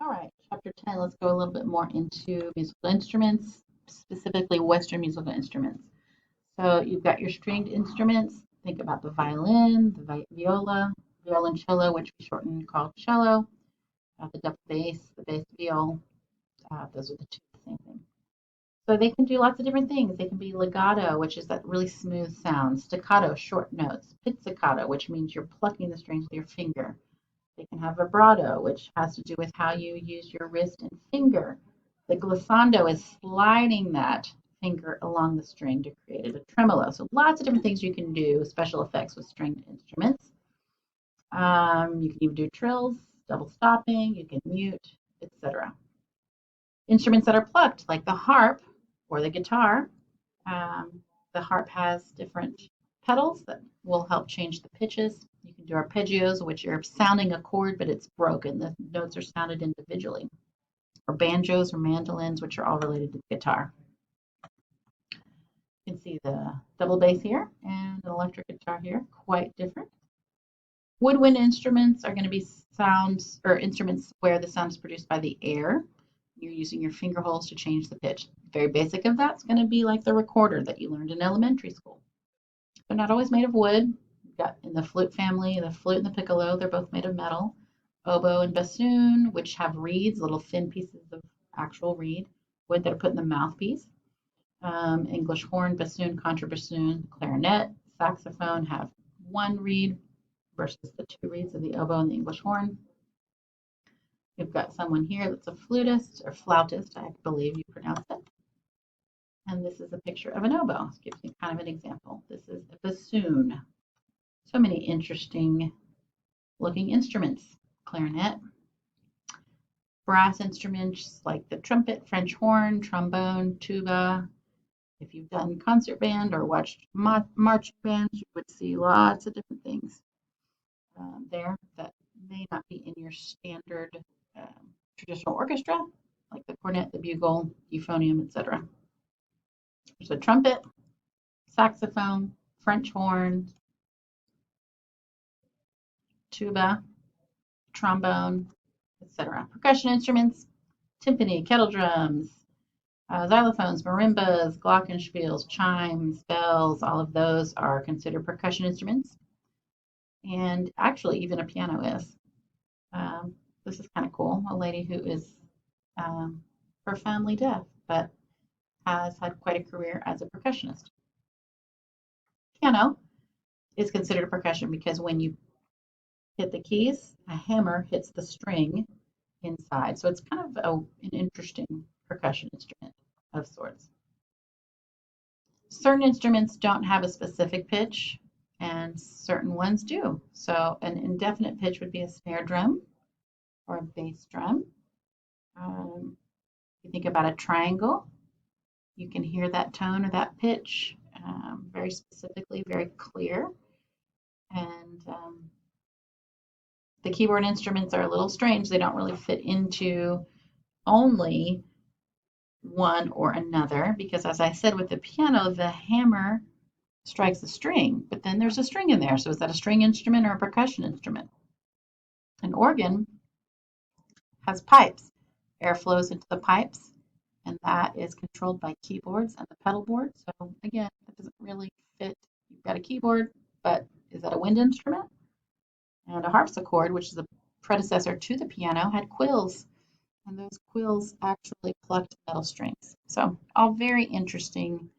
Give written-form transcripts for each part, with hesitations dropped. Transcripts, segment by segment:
All right, chapter 10, let's go a little bit more into musical instruments, specifically Western musical instruments. So you've got your stringed instruments. Think about the violin, the viola, violoncello, which we shorten and call cello, the double bass, the bass viol. Those are the two same thing. So they can do lots of different things. They can be legato, which is that really smooth sound, staccato, short notes, pizzicato, which means you're plucking the strings with your finger. They can have vibrato, which has to do with how you use your wrist and finger. The glissando is sliding that finger along the string to create a tremolo. So lots of different things you can do, special effects with stringed instruments. You can even do trills, double stopping, you can mute, etc. Instruments that are plucked, like the harp or the guitar. Um, the harp has different pedals that will help change the pitches. You can do arpeggios, which you're sounding a chord, but it's broken. The notes are sounded individually. Or banjos or mandolins, which are all related to the guitar. You can see the double bass here and an electric guitar here, quite different. Woodwind instruments are going to be sounds or instruments where the sound is produced by the air. You're using your finger holes to change the pitch. Very basic of that's going to be like the recorder that you learned in elementary school. They're not always made of wood. You've got in the flute family, the flute and the piccolo, they're both made of metal. Oboe and bassoon, which have reeds, little thin pieces of actual reed, wood that are put in the mouthpiece. English horn, bassoon, contrabassoon, clarinet, saxophone have one reed versus the two reeds of the oboe and the English horn. You've got someone here that's a flutist or flautist, I believe you pronounce it. And this is a picture of an oboe. This gives you kind of an example. This is a bassoon. So many interesting looking instruments. Clarinet, brass instruments like the trumpet, French horn, trombone, tuba. If you've done concert band or watched marching bands, you would see lots of different things there that may not be in your standard traditional orchestra, like the cornet, the bugle, euphonium, etc. There's a trumpet, saxophone, French horn, tuba, trombone, etc. Percussion instruments, timpani, kettle drums, xylophones, marimbas, glockenspiels, chimes, bells, all of those are considered percussion instruments. And actually, even a piano is. This is kind of cool. A lady who is profoundly deaf, but has had quite a career as a percussionist. Piano is considered a percussion because when you hit the keys, a hammer hits the string inside. So it's kind of an interesting percussion instrument of sorts. Certain instruments don't have a specific pitch, and certain ones do. So an indefinite pitch would be a snare drum or a bass drum. You think about a triangle, you can hear that tone or that pitch very specifically, very clear. And the keyboard instruments are a little strange. They don't really fit into only one or another because, as I said, with the piano, the hammer strikes the string, but then there's a string in there. So is that a string instrument or a percussion instrument? An organ has pipes. Air flows into the pipes, and that is controlled by keyboards and the pedal board. So again, it doesn't really fit. You've got a keyboard, but is that a wind instrument? And a harpsichord, which is a predecessor to the piano, had quills, and those quills actually plucked metal strings. So all very interesting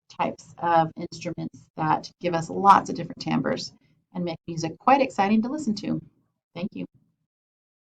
types of instruments that give us lots of different timbres and make music quite exciting to listen to. Thank you.